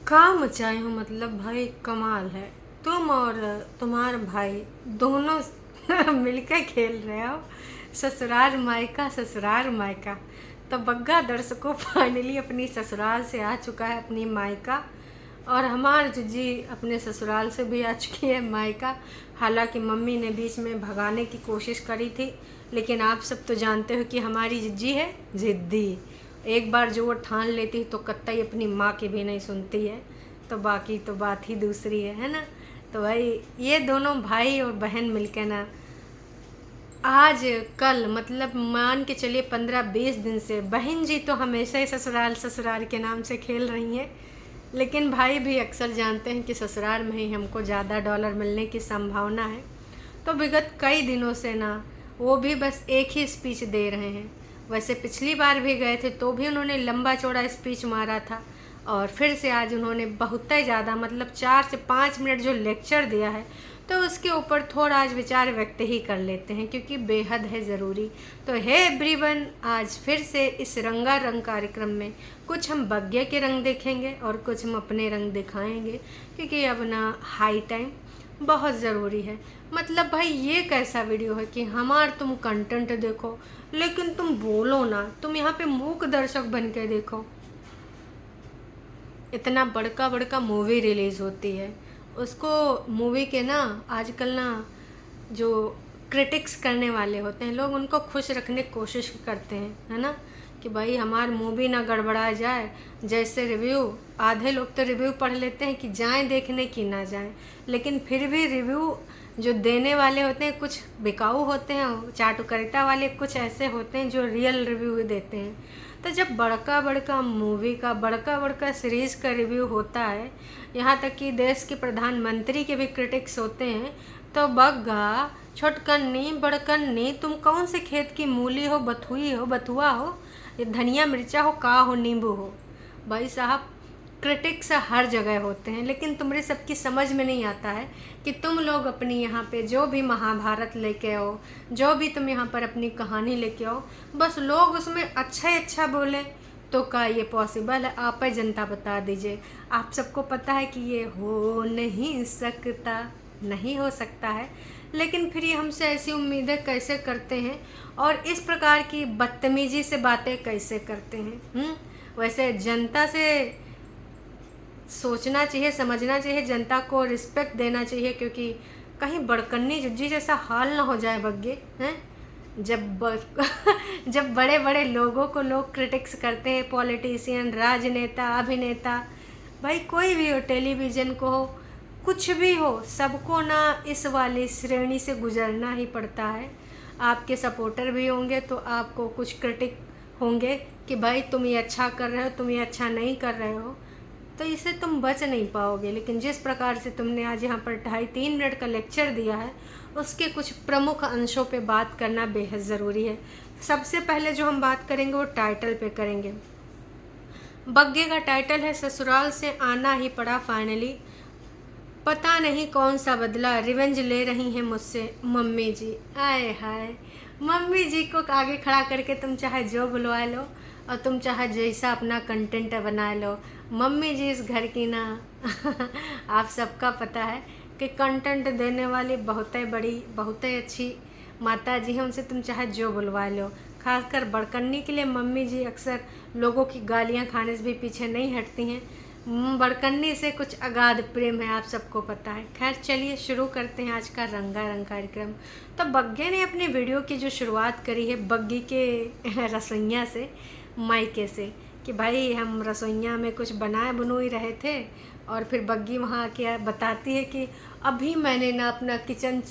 काम मचाए हो मतलब भाई कमाल है। तुम और तुम्हारा भाई दोनों मिलकर खेल रहे हो ससुराल मायका ससुराल मायका। तो बग्गा दर्शकों फाइनली अपनी ससुराल से आ चुका है अपनी मायका, और हमार जी अपने ससुराल से भी आ चुकी है मायका। हालांकि मम्मी ने बीच में भगाने की कोशिश करी थी, लेकिन आप सब तो जानते हो कि हमारी जिज्जी है जिद्दी। एक बार जो वो ठान लेती है तो कतई अपनी माँ की भी नहीं सुनती है। तो बाकी तो बात ही दूसरी है ना। तो भाई ये दोनों भाई और बहन मिलकर ना आज कल मतलब मान के चलिए 15-20 दिन से बहन जी तो हमेशा ही ससुराल ससुराल के नाम से खेल रही हैं, लेकिन भाई भी अक्सर जानते हैं कि ससुराल में ही हमको ज़्यादा डॉलर मिलने की संभावना है। तो विगत कई दिनों से ना वो भी बस एक ही स्पीच दे रहे हैं। वैसे पिछली बार भी गए थे तो भी उन्होंने लंबा चौड़ा स्पीच मारा था, और फिर से आज उन्होंने बहुत ही ज़्यादा मतलब 4 से 5 मिनट जो लेक्चर दिया है, तो उसके ऊपर थोड़ा आज विचार व्यक्त ही कर लेते हैं क्योंकि बेहद है ज़रूरी। तो है एवरीवन, आज फिर से इस रंगारंग कार्यक्रम में कुछ हम बग्गे के रंग देखेंगे और कुछ हम अपने रंग दिखाएंगे, क्योंकि अब ना हाई टाइम बहुत ज़रूरी है। मतलब भाई ये कैसा वीडियो है कि हमार तुम कंटेंट देखो लेकिन तुम बोलो ना, तुम यहाँ पे मूक दर्शक बन के देखो। इतना बड़का बड़का मूवी रिलीज़ होती है, उसको मूवी के ना आजकल ना जो क्रिटिक्स करने वाले होते हैं लोग उनको खुश रखने की कोशिश करते हैं, है ना, कि भाई हमार मूवी ना गड़बड़ा जाए। जैसे रिव्यू, आधे लोग तो रिव्यू पढ़ लेते हैं कि जाएं देखने की ना जाएं, लेकिन फिर भी रिव्यू जो देने वाले होते हैं कुछ बिकाऊ होते हैं, चाटुकारिता वाले कुछ ऐसे होते हैं जो रियल रिव्यू देते हैं। तो जब बड़का बड़का मूवी का बड़का बड़का सीरीज़ का रिव्यू होता है, यहाँ तक कि देश के प्रधानमंत्री के भी क्रिटिक्स होते हैं, तो बग्गा छोटकन्नी बड़कन्नी तुम कौन से खेत की मूली हो, बथुई हो, बथुआ हो, ये धनिया मिर्चा हो, का हो, नींबू हो। भाई साहब क्रिटिक्स हर जगह होते हैं, लेकिन तुम्हारे सबकी समझ में नहीं आता है कि तुम लोग अपनी यहाँ पे जो भी महाभारत लेके आओ, जो भी तुम यहाँ पर अपनी कहानी लेके आओ, बस लोग उसमें अच्छा ही अच्छा बोले। तो क्या ये पॉसिबल है? आप ही जनता बता दीजिए। आप सबको पता है कि ये हो नहीं सकता, नहीं हो सकता है, लेकिन फिर ये हमसे ऐसी उम्मीदें कैसे करते हैं और इस प्रकार की बदतमीजी से बातें कैसे करते हैं। वैसे जनता से सोचना चाहिए, समझना चाहिए, जनता को रिस्पेक्ट देना चाहिए, क्योंकि कहीं बड़कन्नी जुज्जी जैसा हाल ना हो जाए बग्गे हैं। जब बड़े बड़े लोगों को लोग क्रिटिक्स करते हैं, पॉलिटिशियन, राजनेता, अभिनेता, भाई कोई भी हो, टेलीविज़न को हो, कुछ भी हो, सबको ना इस वाली श्रेणी से गुजरना ही पड़ता है। आपके सपोर्टर भी होंगे तो आपको कुछ क्रिटिक होंगे कि भाई तुम ये अच्छा कर रहे हो, तुम ये अच्छा नहीं कर रहे हो, तो इससे तुम बच नहीं पाओगे। लेकिन जिस प्रकार से तुमने आज यहाँ पर 2.5-3 मिनट का लेक्चर दिया है, उसके कुछ प्रमुख अंशों पे बात करना बेहद ज़रूरी है। सबसे पहले जो हम बात करेंगे वो टाइटल पे करेंगे। बग्गे का टाइटल है ससुराल से आना ही पड़ा फाइनली, पता नहीं कौन सा बदला, रिवेंज ले रही हैं मुझसे मम्मी जी। आए हाय, मम्मी जी को आगे खड़ा करके तुम चाहे जो बुलवा लो और तुम चाहे जैसा अपना कंटेंट बना लो, मम्मी जी इस घर की ना आप सबका पता है कि कंटेंट देने वाली बहुत ही बड़ी, बहुत ही अच्छी माता जी हैं। उनसे तुम चाहे जो बुलवा लो। खासकर बड़कन्नी के लिए मम्मी जी अक्सर लोगों की गालियां खाने से भी पीछे नहीं हटती हैं। बड़कन्नी से कुछ अगाध प्रेम है, आप सबको पता है। खैर चलिए शुरू करते हैं आज का रंगारंग कार्यक्रम। तो बग्गे ने अपनी वीडियो की जो शुरुआत करी है बग्गी के रसोइया से, मायके से, कि भाई हम रसोइया में कुछ बनाए बनोई रहे थे, और फिर बग्गी वहाँ आके बताती है कि अभी मैंने ना अपना किचन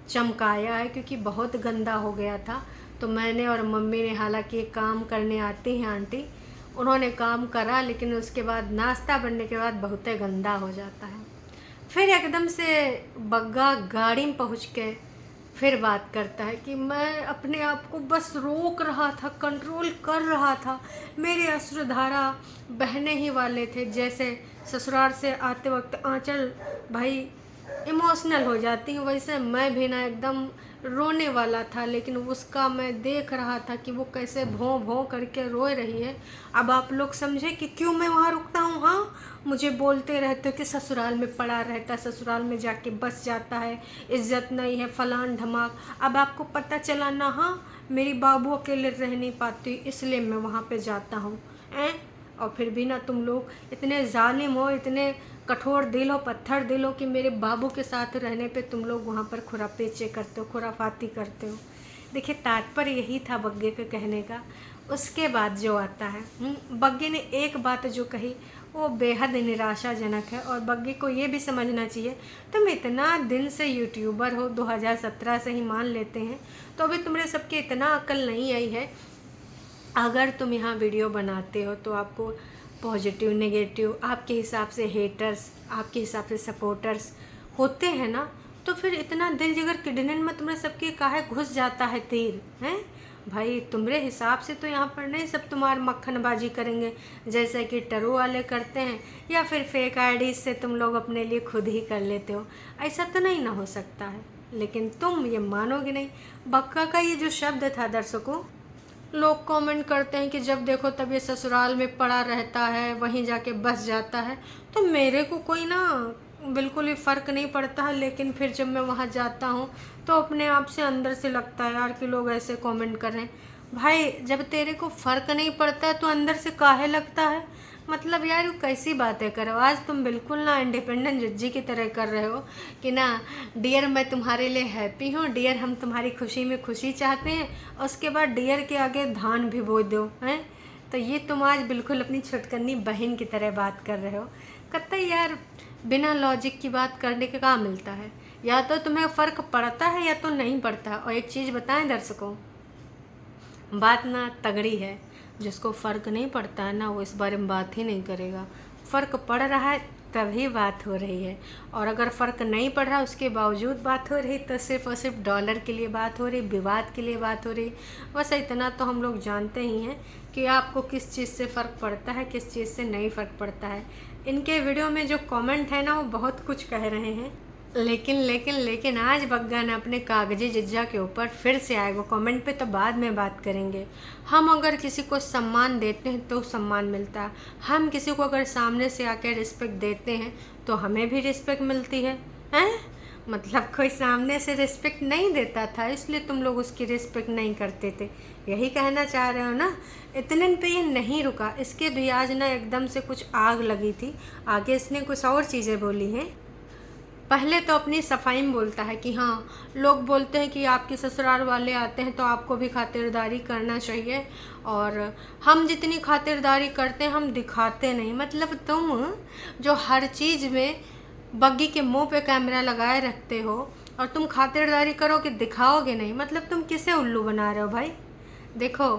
चमकाया है क्योंकि बहुत गंदा हो गया था। तो मैंने और मम्मी ने, हालांकि काम करने आती हैं आंटी, उन्होंने काम करा, लेकिन उसके बाद नाश्ता बनने के बाद बहुत ही गंदा हो जाता है। फिर एकदम से बग्गा गाड़ी में पहुँच के फिर बात करता है कि मैं अपने आप को बस रोक रहा था, कंट्रोल कर रहा था, मेरे अश्रुधारा बहने ही वाले थे। जैसे ससुराल से आते वक्त आंचल भाई इमोशनल हो जाती हूँ, वैसे मैं भी ना एकदम रोने वाला था, लेकिन उसका मैं देख रहा था कि वो कैसे भों भों करके रो रही है। अब आप लोग समझे कि क्यों मैं वहाँ रुकता हूँ। हाँ, मुझे बोलते रहते हो कि ससुराल में पड़ा रहता है, ससुराल में जाके बस जाता है, इज्जत नहीं है, फलान ढमाक। अब आपको पता चला ना, हाँ मेरी बाबू अकेले रह नहीं पाती इसलिए मैं वहाँ पे जाता हूँ। और फिर भी ना तुम लोग इतने जालिम हो, इतने कठोर दिल हो, पत्थर दिल हो कि मेरे बाबू के साथ रहने पे तुम लोग वहाँ पर खुरापेचे करते हो, खुराफाती करते हो। देखिए तात्पर्य यही था बग्गे के कहने का। उसके बाद जो आता है, बग्गे ने एक बात जो कही वो बेहद निराशाजनक है, और बग्गे को ये भी समझना चाहिए तुम इतना दिन से यूट्यूबर हो, 2017 से ही मान लेते हैं, तो अभी तुम्हारे सबके इतना अकल नहीं आई है। अगर तुम यहाँ वीडियो बनाते हो तो आपको पॉजिटिव नेगेटिव आपके हिसाब से हेटर्स, आपके हिसाब से सपोर्टर्स होते हैं ना, तो फिर इतना दिल जिगर किडनी में तुम्हारे सबके काहे घुस जाता है तीर हैं भाई। तुम्हारे हिसाब से तो यहाँ पर नहीं सब तुम्हार मक्खनबाजी करेंगे जैसे कि टरू वाले करते हैं, या फिर फेक आईडी से तुम लोग अपने लिए खुद ही कर लेते हो। ऐसा तो नहीं ना हो सकता है, लेकिन तुम ये मानोगे नहीं। बक्का का ये जो शब्द था दर्शकों, लोग कमेंट करते हैं कि जब देखो तब ये ससुराल में पड़ा रहता है, वहीं जाके बस जाता है। तो मेरे को कोई ना बिल्कुल ही फ़र्क नहीं पड़ता है, लेकिन फिर जब मैं वहाँ जाता हूँ तो अपने आप से अंदर से लगता है यार कि लोग ऐसे कमेंट कर रहे हैं। भाई जब तेरे को फ़र्क नहीं पड़ता है तो अंदर से काहे लगता है? मतलब यार ये कैसी बातें करो। आज तुम बिल्कुल ना इंडिपेंडेंट जज्जी की तरह कर रहे हो कि ना डियर मैं तुम्हारे लिए हैप्पी हूँ, डियर हम तुम्हारी खुशी में खुशी चाहते हैं, और उसके बाद डियर के आगे धान भिगो दो हैं। तो ये तुम आज बिल्कुल अपनी छुटकनी बहन की तरह बात कर रहे हो। कतई यार बिना लॉजिक की बात करने के कहाँ मिलता है। या तो तुम्हें फ़र्क पड़ता है या तो नहीं पड़ता। और एक चीज़ बताएं दर्शकों, बात ना तगड़ी है, जिसको फ़र्क नहीं पड़ता है ना वो इस बारे में बात ही नहीं करेगा। फ़र्क पड़ रहा है तभी बात हो रही है, और अगर फ़र्क नहीं पड़ रहा उसके बावजूद बात हो रही तो सिर्फ़ और सिर्फ डॉलर के लिए बात हो रही, विवाद के लिए बात हो रही। बस इतना तो हम लोग जानते ही हैं कि आपको किस चीज़ से फ़र्क पड़ता है, किस चीज़ से नहीं फ़र्क पड़ता है। इनके वीडियो में जो कमेंट है ना वो बहुत कुछ कह रहे हैं, लेकिन आज बग्गा ने अपने कागजी जिज्जा के ऊपर फिर से आएगा कमेंट पे, तो बाद में बात करेंगे। हम अगर किसी को सम्मान देते हैं तो सम्मान मिलता है, हम किसी को अगर सामने से आकर रिस्पेक्ट देते हैं तो हमें भी रिस्पेक्ट मिलती है। मतलब कोई सामने से रिस्पेक्ट नहीं देता था इसलिए तुम लोग उसकी रिस्पेक्ट नहीं करते थे, यही कहना चाह रहे हो ना। इतने पे ये नहीं रुका, इसके भी आज ना एकदम से कुछ आग लगी थी। आगे इसने कुछ और चीज़ें बोली हैं। पहले तो अपनी सफाई में बोलता है कि हाँ लोग बोलते हैं कि आपके ससुराल वाले आते हैं तो आपको भी खातिरदारी करना चाहिए, और हम जितनी खातिरदारी करते हैं हम दिखाते नहीं। मतलब तुम जो हर चीज़ में बग्गी के मुंह पे कैमरा लगाए रखते हो और तुम खातिरदारी करोगे दिखाओगे नहीं, मतलब तुम किसे उल्लू बना रहे हो भाई। देखो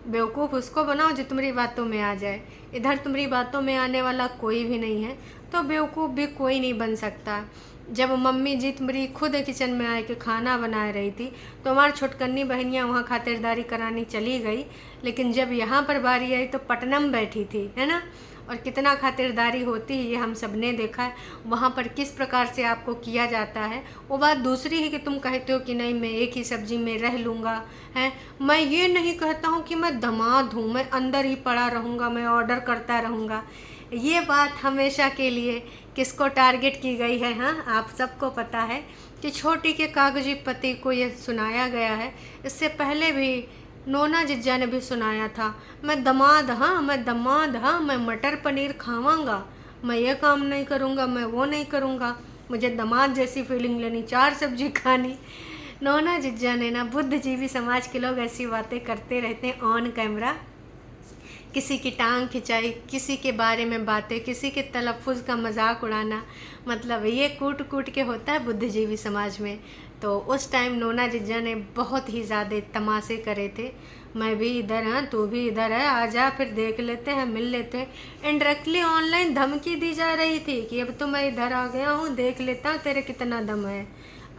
बेवकूफ़ उसको बनाओ जो तुम्हारी बातों में आ जाए, इधर तुम्हारी बातों में आने वाला कोई भी नहीं है, तो बेवकूफ़ भी कोई नहीं बन सकता। जब मम्मी जी तुम्हारी खुद किचन में आए के खाना बना रही थी तो हमारी छोटकन्नी बहनियाँ वहाँ खातिरदारी करानी चली गई, लेकिन जब यहाँ पर बारी आई तो पटना में बैठी थी, है ना। और कितना खातिरदारी होती है ये हम सब ने देखा है, वहाँ पर किस प्रकार से आपको किया जाता है। वो बात दूसरी है कि तुम कहते हो कि नहीं मैं एक ही सब्ज़ी में रह लूँगा, हैं। मैं ये नहीं कहता हूँ कि मैं दामाद हूँ, मैं अंदर ही पड़ा रहूँगा, मैं ऑर्डर करता रहूँगा। ये बात हमेशा के लिए किसको टारगेट की गई है? हाँ आप सबको पता है कि छोटी के कागजी पति को ये सुनाया गया है। इससे पहले भी नोना जिज्जा ने भी सुनाया था, मैं दामाद हाँ, मैं दामाद हाँ, मैं मटर पनीर खावांगा, मैं ये काम नहीं करूँगा, मैं वो नहीं करूँगा, मुझे दामाद जैसी फीलिंग लेनी, 4 सब्जी खानी। नोना जिज्जा ने ना, बुद्धिजीवी समाज के लोग ऐसी बातें करते रहते हैं ऑन कैमरा। किसी की टांग खिंचाई, किसी के बारे में बातें, किसी के तलफ़ुज़ का मजाक उड़ाना, मतलब ये कूट कूट के होता है बुद्धिजीवी समाज में। तो उस टाइम नोना जिज्जा ने बहुत ही ज़्यादा तमाशे करे थे, मैं भी इधर हाँ तू भी इधर है, आ जा फिर देख लेते हैं, मिल लेते हैं। इनडायरेक्टली ऑनलाइन धमकी दी जा रही थी कि अब तो मैं इधर आ गया हूँ, देख लेता हूँ तेरे कितना दम है।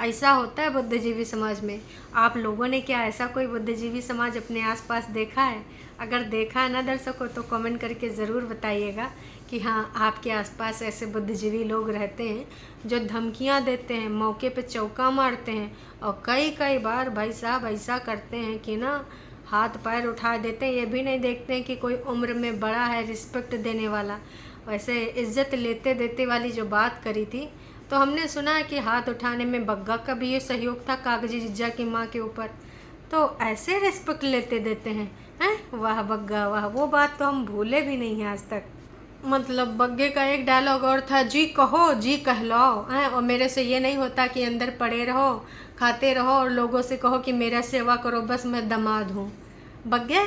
ऐसा होता है बुद्धिजीवी समाज में। आप लोगों ने क्या ऐसा कोई बुद्धिजीवी समाज अपने आसपास देखा है? अगर देखा है ना दर्शकों तो कमेंट करके ज़रूर बताइएगा कि हाँ आपके आसपास ऐसे बुद्धिजीवी लोग रहते हैं जो धमकियां देते हैं, मौके पे चौका मारते हैं, और कई बार भाई साहब ऐसा करते हैं कि ना हाथ पैर उठा देते हैं, ये भी नहीं देखते हैं कि कोई उम्र में बड़ा है, रिस्पेक्ट देने वाला। वैसे इज्जत लेते देते वाली जो बात करी थी, तो हमने सुना है कि हाथ उठाने में बग्गा का भी ये सहयोग था कागजी जिज्जा की माँ के ऊपर। तो ऐसे रिस्पेक्ट लेते देते हैं वाह बग्गा वाह, वो बात तो हम भूले भी नहीं हैं आज तक। मतलब बग्गे का एक डायलॉग और था, जी कहो जी कहलाओ हैं, और मेरे से ये नहीं होता कि अंदर पड़े रहो खाते रहो और लोगों से कहो कि मेरा सेवा करो, बस मैं दामाद हूँ। बग्गे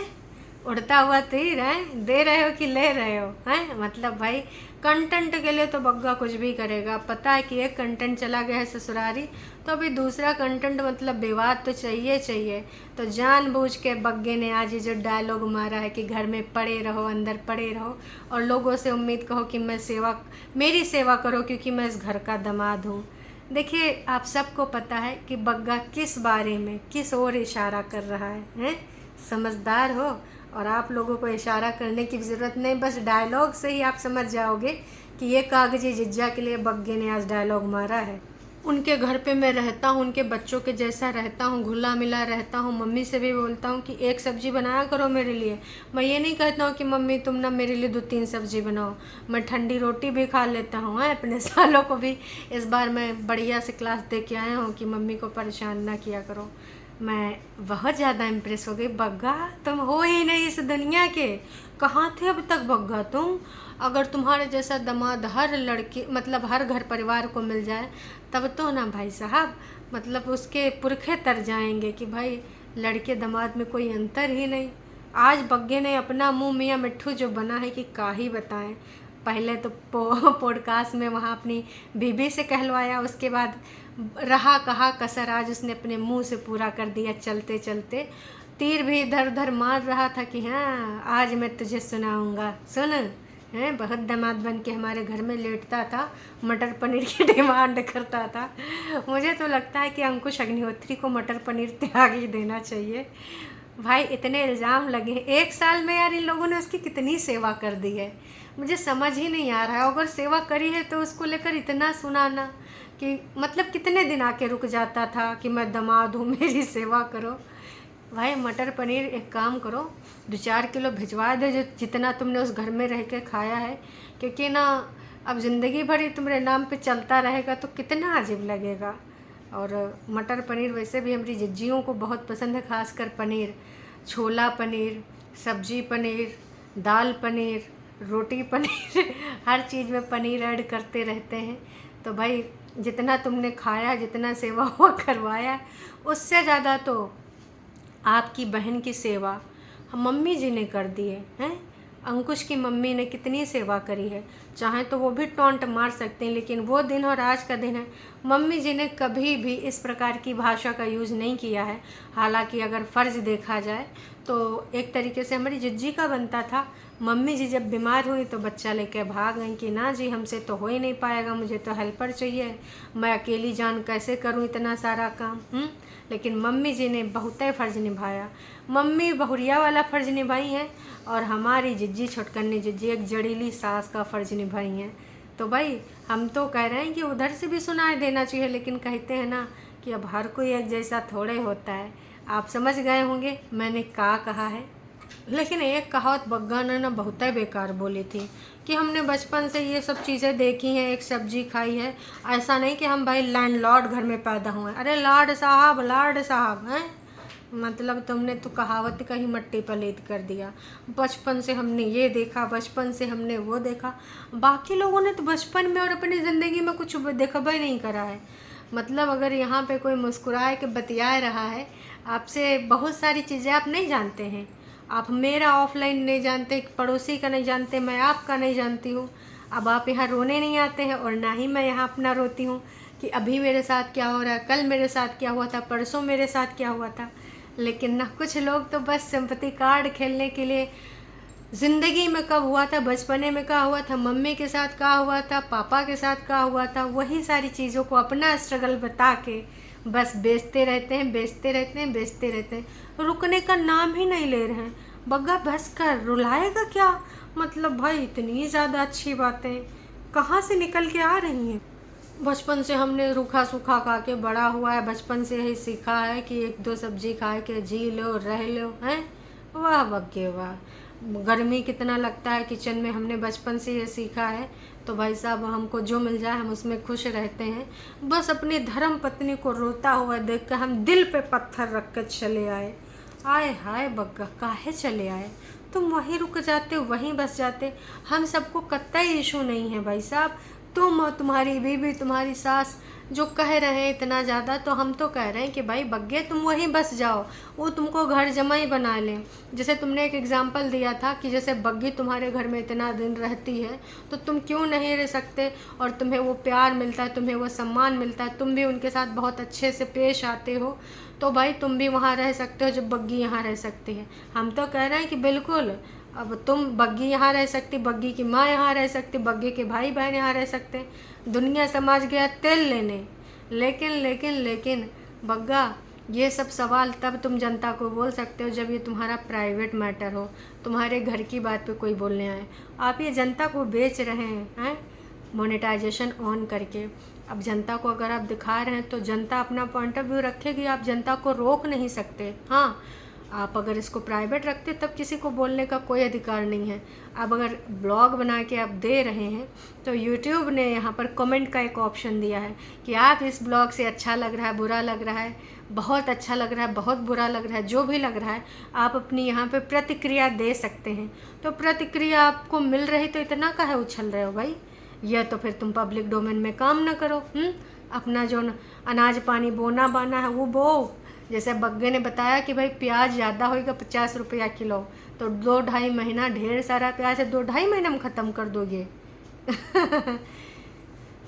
उड़ता हुआ तीर है, दे रहे हो कि ले रहे हो हैं। मतलब भाई कंटेंट के लिए तो बग्गा कुछ भी करेगा। पता है कि एक कंटेंट चला गया है ससुरारी, तो अभी दूसरा कंटेंट मतलब विवाद तो चाहिए चाहिए। तो जानबूझ के बग्गे ने आज ये जो डायलॉग मारा है कि घर में पड़े रहो अंदर पड़े रहो और लोगों से उम्मीद कहो कि मेरी सेवा करो क्योंकि मैं इस घर का दामाद हूँ। देखिए आप सबको पता है कि बग्गा किस बारे में किस ओर इशारा कर रहा है? समझदार हो और आप लोगों को इशारा करने की ज़रूरत नहीं, बस डायलॉग से ही आप समझ जाओगे कि ये कागजी जिज्जा के लिए बग्गे ने आज डायलॉग मारा है। उनके घर पे मैं रहता हूँ, उनके बच्चों के जैसा रहता हूँ, घुला मिला रहता हूँ। मम्मी से भी बोलता हूँ कि एक सब्ज़ी बनाया करो मेरे लिए। मैं ये नहीं कहता हूँ कि मम्मी तुम ना मेरे लिए 2-3 सब्ज़ी बनाओ। मैं ठंडी रोटी भी खा लेता हूँ अपने सालों को भी। इस बार मैं बढ़िया से क्लास दे के आया हूँ कि मम्मी को परेशान ना किया करो। मैं बहुत ज़्यादा इम्प्रेस हो गई। बग्गा तुम हो ही नहीं इस दुनिया के, कहाँ थे अब तक बग्गा तुम? अगर तुम्हारे जैसा दामाद हर लड़के मतलब हर घर परिवार को मिल जाए तब तो ना भाई साहब मतलब उसके पुरखे तर जाएंगे कि भाई लड़के दामाद में कोई अंतर ही नहीं। आज बग्गे ने अपना मुंह मियाँ मिट्ठू जो बना है कि का ही बताएं। पहले तो पॉडकास्ट में वहाँ अपनी बीबी से कहलवाया, उसके बाद रहा कहा कसर आज उसने अपने मुंह से पूरा कर दिया। चलते चलते तीर भी इधर उधर मार रहा था कि हाँ आज मैं तुझे सुनाऊंगा, सुन हैं। बहुत दामाद बन के हमारे घर में लेटता था, मटर पनीर की डिमांड करता था। मुझे तो लगता है कि अंकुश अग्निहोत्री को मटर पनीर त्याग ही देना चाहिए। भाई इतने इल्ज़ाम लगे हैं 1 साल में, यार इन लोगों ने उसकी कितनी सेवा कर दी है मुझे समझ ही नहीं आ रहा है। अगर सेवा करी है तो उसको लेकर इतना सुनाना कि मतलब कितने दिन आके रुक जाता था कि मैं दामाद हूँ मेरी सेवा करो। भाई मटर पनीर एक काम करो 2-4 किलो भिजवा दे जो जितना तुमने उस घर में रह के खाया है, क्योंकि ना अब ज़िंदगी भर ही तुम्हारे नाम पे चलता रहेगा तो कितना अजीब लगेगा। और मटर पनीर वैसे भी हमारी जिज्जियों को बहुत पसंद है, खासकर पनीर, छोला पनीर, सब्जी पनीर, दाल पनीर, रोटी पनीर हर चीज़ में पनीर ऐड करते रहते हैं। तो भाई जितना तुमने खाया जितना सेवा हुआ करवाया उससे ज़्यादा तो आपकी बहन की सेवा हम मम्मी जी ने कर दी है। अंकुश की मम्मी ने कितनी सेवा करी है, चाहे तो वो भी टॉन्ट मार सकते हैं, लेकिन वो दिन और आज का दिन है। मम्मी जी ने कभी भी इस प्रकार की भाषा का यूज़ नहीं किया है। हालांकि अगर फ़र्ज़ देखा जाए तो एक तरीके से हमारी जिज्जी का बनता था। मम्मी जी जब बीमार हुई तो बच्चा लेकर भाग गई कि ना जी हमसे तो हो ही नहीं पाएगा, मुझे तो हेल्पर चाहिए, मैं अकेली जान कैसे करूं इतना सारा काम। लेकिन मम्मी जी ने बहुत ही फ़र्ज़ निभाया। मम्मी बहुरिया वाला फ़र्ज़ निभाई है और हमारी जिज्जी छोटकन्नी जिज्जी एक जड़ीली सास का फ़र्ज़ निभाई हैं। तो भाई हम तो कह रहे हैं कि उधर से भी सुनाई देना चाहिए, लेकिन कहते हैं ना कि अब हर कोई एक जैसा थोड़े होता है। आप समझ गए होंगे मैंने क्या कहा है। लेकिन एक कहावत बग्गा ने ना बहुत ही बेकार बोली थी कि हमने बचपन से ये सब चीज़ें देखी हैं, एक सब्जी खाई है। ऐसा नहीं कि हम भाई लैंडलॉर्ड घर में पैदा हुए। अरे लाड साहब हैं, मतलब तुमने तो कहावत का ही मट्टी पलीत कर दिया। बचपन से हमने ये देखा, बचपन से हमने वो देखा। बाकी लोगों ने तो बचपन में और अपनी ज़िंदगी में कुछ देखा भी नहीं करा है। मतलब अगर यहाँ पे कोई मुस्कुराए के बतियाए रहा है आपसे, बहुत सारी चीज़ें आप नहीं जानते हैं। आप मेरा ऑफलाइन नहीं जानते, पड़ोसी का नहीं जानते, मैं आपका नहीं जानती हूँ। अब आप यहाँ रोने नहीं आते हैं और ना ही मैं यहाँ अपना रोती हूँ कि अभी मेरे साथ क्या हो रहा है, कल मेरे साथ क्या हुआ था, परसों मेरे साथ क्या हुआ था। लेकिन ना कुछ लोग तो बस सिंपैथी कार्ड खेलने के लिए ज़िंदगी में कब हुआ था, बचपने में क्या हुआ था, मम्मी के साथ क्या हुआ था, पापा के साथ क्या हुआ था, वही सारी चीज़ों को अपना स्ट्रगल बता के बस बेचते रहते हैं। रुकने का नाम ही नहीं ले रहे हैं। बग्गा बस कर, रुलाएगा क्या? मतलब भाई इतनी ज़्यादा अच्छी बातें कहाँ से निकल के आ रही हैं। बचपन से हमने रूखा सूखा खा के बड़ा हुआ है, बचपन से ही सीखा है कि 1-2 सब्जी खा के जी लो रह लो हैं। वाह बग्गे वाह, गर्मी कितना लगता है किचन में, हमने बचपन से ये सीखा है। तो भाई साहब हमको जो मिल जाए हम उसमें खुश रहते हैं। बस अपनी धर्म पत्नी को रोता हुआ देख कर हम दिल पे पत्थर रख कर चले आए। आए हाय बग्गा, काहे चले आए? तुम वहीं रुक जाते, वहीं बस जाते। हम सबको कतई इशू नहीं है भाई साहब। तुम और तुम्हारी बीवी, तुम्हारी सास जो कह रहे हैं इतना ज़्यादा, तो हम तो कह रहे हैं कि भाई बग्गे तुम वहीं बस जाओ, वो तुमको घर जमाई बना लें। जैसे तुमने एक एग्जांपल दिया था कि जैसे बग्गी तुम्हारे घर में इतना दिन रहती है तो तुम क्यों नहीं रह सकते, और तुम्हें वो प्यार मिलता है, तुम्हें वो सम्मान मिलता है, तुम भी उनके साथ बहुत अच्छे से पेश आते हो, तो भाई तुम भी वहाँ रह सकते हो जब बग्गी यहाँ रह सकती है। हम तो कह रहे हैं कि बिल्कुल, अब तुम बग्गी यहाँ रह सकती, बग्गी की माँ यहाँ रह सकती, बग्गी के भाई बहन यहाँ रह सकते। दुनिया समाज गया तेल लेने। लेकिन लेकिन लेकिन बग्गा, ये सब सवाल तब तुम जनता को बोल सकते हो जब ये तुम्हारा प्राइवेट मैटर हो, तुम्हारे घर की बात पे कोई बोलने आए। आप ये जनता को बेच रहे हैं मोनेटाइजेशन ऑन करके। अब जनता को अगर आप दिखा रहे हैं तो जनता अपना पॉइंट ऑफ व्यू रखेगी, आप जनता को रोक नहीं सकते। हाँ, आप अगर इसको प्राइवेट रखते तब किसी को बोलने का कोई अधिकार नहीं है। अब अगर ब्लॉग बना के आप दे रहे हैं तो यूट्यूब ने यहाँ पर कमेंट का एक ऑप्शन दिया है कि आप इस ब्लॉग से अच्छा लग रहा है, बुरा लग रहा है, बहुत अच्छा लग रहा है, बहुत बुरा लग रहा है, जो भी लग रहा है आप अपनी यहाँ पे प्रतिक्रिया दे सकते हैं। तो प्रतिक्रिया आपको मिल रही तो इतना काहे उछल रहे हो भाई? या तो फिर तुम पब्लिक डोमेन में काम ना करो। अपना जो अनाज पानी बोना बाना है वो बो। जैसे बग्गे ने बताया कि भाई प्याज ज़्यादा होएगा 50 रुपया किलो, तो 2-2.5 महीना ढेर सारा प्याज है, 2-2.5 महीने में ख़त्म कर दोगे।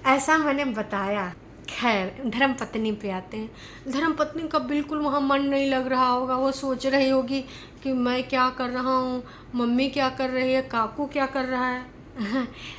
ऐसा मैंने बताया। खैर, धर्मपत्नी पे आते हैं। धर्मपत्नी का बिल्कुल वहाँ मन नहीं लग रहा होगा, वो सोच रही होगी कि मैं क्या कर रहा हूँ, मम्मी क्या कर रही है, काकू क्या कर रहा है।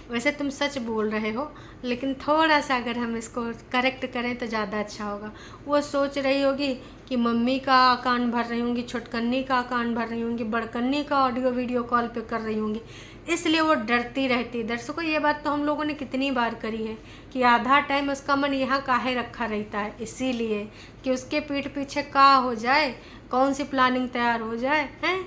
वैसे तुम सच बोल रहे हो, लेकिन थोड़ा सा अगर हम इसको करेक्ट करें तो ज़्यादा अच्छा होगा। वो सोच रही होगी कि मम्मी का कान भर रही होंगी, छोटकन्नी का कान भर रही होंगी, बड़कन्नी का ऑडियो वीडियो कॉल पे कर रही होंगी, इसलिए वो डरती रहती है। दर्शकों, ये बात तो हम लोगों ने कितनी बार करी है कि आधा टाइम उसका मन यहाँ काहे रखा रहता है, इसीलिए कि उसके पीठ पीछे का हो जाए, कौन सी प्लानिंग तैयार हो जाए हैं।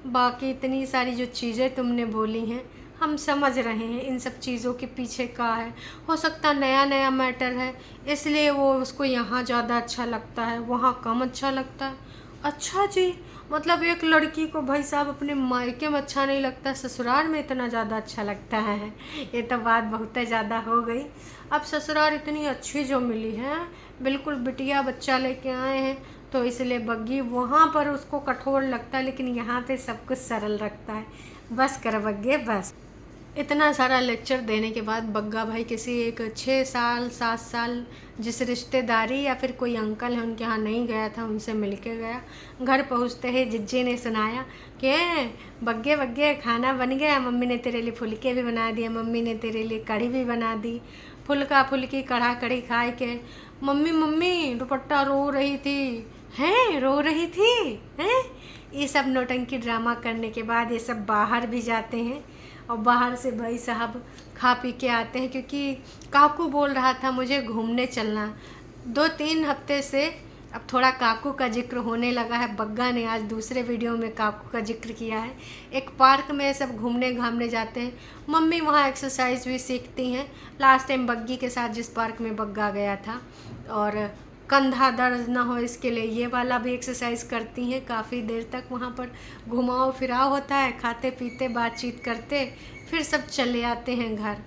बाकी इतनी सारी जो चीज़ें तुमने बोली हैं हम समझ रहे हैं इन सब चीज़ों के पीछे का है। हो सकता नया नया मैटर है इसलिए वो उसको यहाँ ज़्यादा अच्छा लगता है, वहाँ कम अच्छा लगता है। अच्छा जी, मतलब एक लड़की को भाई साहब अपने मायके में अच्छा नहीं लगता, ससुराल में इतना ज़्यादा अच्छा लगता है। ये तो बात बहुत ज़्यादा हो गई। अब ससुराल इतनी अच्छी जो मिली है, बिल्कुल बिटिया बच्चा लेके आए हैं, तो इसलिए बग्गी वहाँ पर उसको कठोर लगता है, लेकिन यहाँ पे सब कुछ सरल रखता है। बस कर बग्गे बस। इतना सारा लेक्चर देने के बाद बग्गा भाई किसी एक 6 साल 7 साल जिस रिश्तेदारी या फिर कोई अंकल है उनके यहाँ नहीं गया था, उनसे मिल के गया। घर पहुँचते ही जिज्जी ने सुनाया कि बग्गे बग्गे खाना बन गया, मम्मी ने तेरे लिए फुलके भी बना दिए, मम्मी ने तेरे लिए कढ़ी भी बना दी। फुलका फुलकी कढ़ा कढ़ी खाए के मम्मी मम्मी दुपट्टा रो रही थी, हैं रो रही थी हैं। ये सब नौटंकी ड्रामा करने के बाद ये सब बाहर भी जाते हैं और बाहर से भाई साहब खा पी के आते हैं, क्योंकि काकू बोल रहा था मुझे घूमने चलना। 2-3 हफ्ते से अब थोड़ा काकू का जिक्र होने लगा है। बग्गा ने आज दूसरे वीडियो में काकू का जिक्र किया है। एक पार्क में सब घूमने घामने जाते हैं, मम्मी वहाँ एक्सरसाइज भी सीखती हैं। लास्ट टाइम बग्गी के साथ जिस पार्क में बग्गा गया था, और कंधा दर्द ना हो इसके लिए ये वाला भी एक्सरसाइज करती हैं। काफ़ी देर तक वहाँ पर घुमाओ फिराओ होता है, खाते पीते बातचीत करते फिर सब चले आते हैं घर।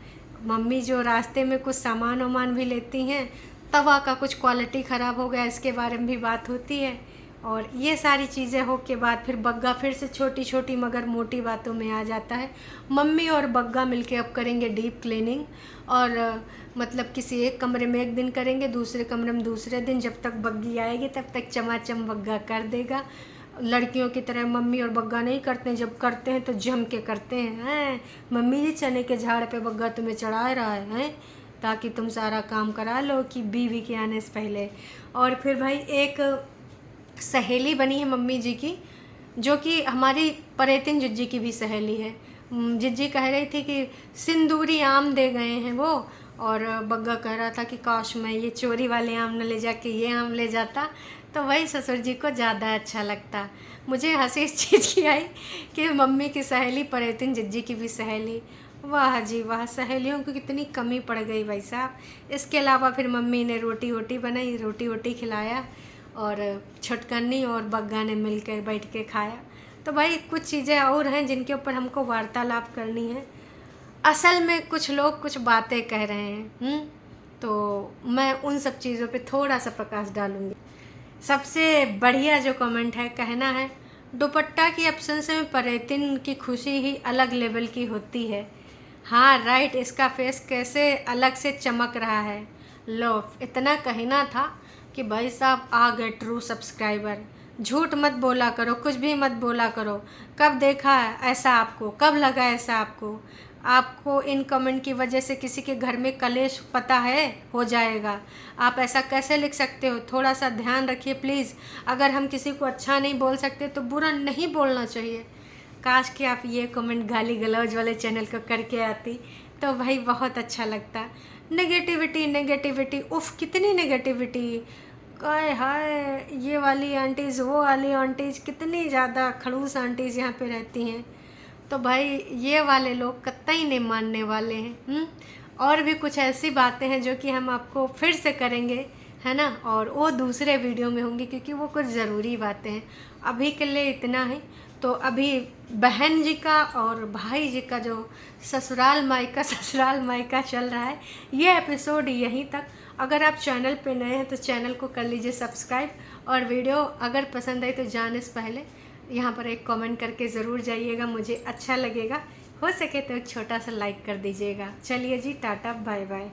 मम्मी जो रास्ते में कुछ सामान वामान भी लेती हैं, तवा का कुछ क्वालिटी ख़राब हो गया इसके बारे में भी बात होती है। और ये सारी चीज़ें हो के बाद फिर बग्गा फिर से छोटी छोटी मगर मोटी बातों में आ जाता है। मम्मी और बग्गा मिलके अब करेंगे डीप क्लीनिंग, और मतलब किसी एक कमरे में एक दिन करेंगे, दूसरे कमरे में दूसरे दिन। जब तक बग्गी आएगी तब तक चमाचम बग्गा कर देगा। लड़कियों की तरह मम्मी और बग्गा नहीं करते हैं, जब करते हैं तो जम के करते हैं। मम्मी जी चने के झाड़ पे बग्गा तुम्हें चढ़ा रहा है ताकि तुम सारा काम करा लो कि बीवी के आने से पहले। और फिर भाई एक सहेली बनी है मम्मी जी की, जो कि हमारी परेतिन जिज्जी की भी सहेली है। जिज्जी कह रही थी कि सिंदूरी आम दे गए हैं वो, और बग्गा कह रहा था कि काश मैं ये चोरी वाले आम न ले जाके ये आम ले जाता। तो वही ससुर जी को ज़्यादा अच्छा लगता। मुझे हंसी इस चीज़ की आई कि मम्मी की सहेली परवीन जिज्जी की भी सहेली, वाह जी वाह, सहेलियों को कितनी कमी पड़ गई भाई साहब। इसके अलावा फिर मम्मी ने रोटी वोटी बनाई, रोटी वोटी खिलाया और छुटकन्नी और बग्गा ने मिल के बैठ के खाया। तो भाई कुछ चीज़ें और हैं जिनके ऊपर हमको वार्तालाप करनी है। असल में कुछ लोग कुछ बातें कह रहे हैं, तो मैं उन सब चीज़ों पे थोड़ा सा प्रकाश डालूंगी। सबसे बढ़िया जो कमेंट है, कहना है दुपट्टा की एब्सेंस में परवीन की खुशी ही अलग लेवल की होती है। हाँ राइट, इसका फेस कैसे अलग से चमक रहा है। लो, इतना कहना था कि भाई साहब आ गए ट्रू सब्सक्राइबर। झूठ मत बोला करो, कुछ भी मत बोला करो। कब देखा है ऐसा आपको, कब लगा ऐसा आपको? आपको इन कमेंट की वजह से किसी के घर में कलेश पता है हो जाएगा। आप ऐसा कैसे लिख सकते हो? थोड़ा सा ध्यान रखिए प्लीज़। अगर हम किसी को अच्छा नहीं बोल सकते तो बुरा नहीं बोलना चाहिए। काश कि आप ये कमेंट गाली गलौज वाले चैनल को करके आती तो भाई बहुत अच्छा लगता। नेगेटिविटी नेगेटिविटी, उफ़ कितनी नेगेटिविटी। काय हाय, ये वाली आंटीज़ वो वाली आंटीज़, कितनी ज़्यादा खड़ूस आंटीज़ यहाँ पे रहती हैं। तो भाई ये वाले लोग कतई नहीं मानने वाले हैं। और भी कुछ ऐसी बातें हैं जो कि हम आपको फिर से करेंगे, है ना, और वो दूसरे वीडियो में होंगी क्योंकि वो कुछ ज़रूरी बातें हैं। अभी के लिए इतना ही। तो अभी बहन जी का और भाई जी का जो ससुराल मायका चल रहा है, ये एपिसोड यहीं तक। अगर आप चैनल पे नए हैं तो चैनल को कर लीजिए सब्सक्राइब, और वीडियो अगर पसंद आई तो जाने से पहले यहाँ पर एक कमेंट करके ज़रूर जाइएगा, मुझे अच्छा लगेगा। हो सके तो एक छोटा सा लाइक कर दीजिएगा। चलिए जी, टाटा बाय बाय।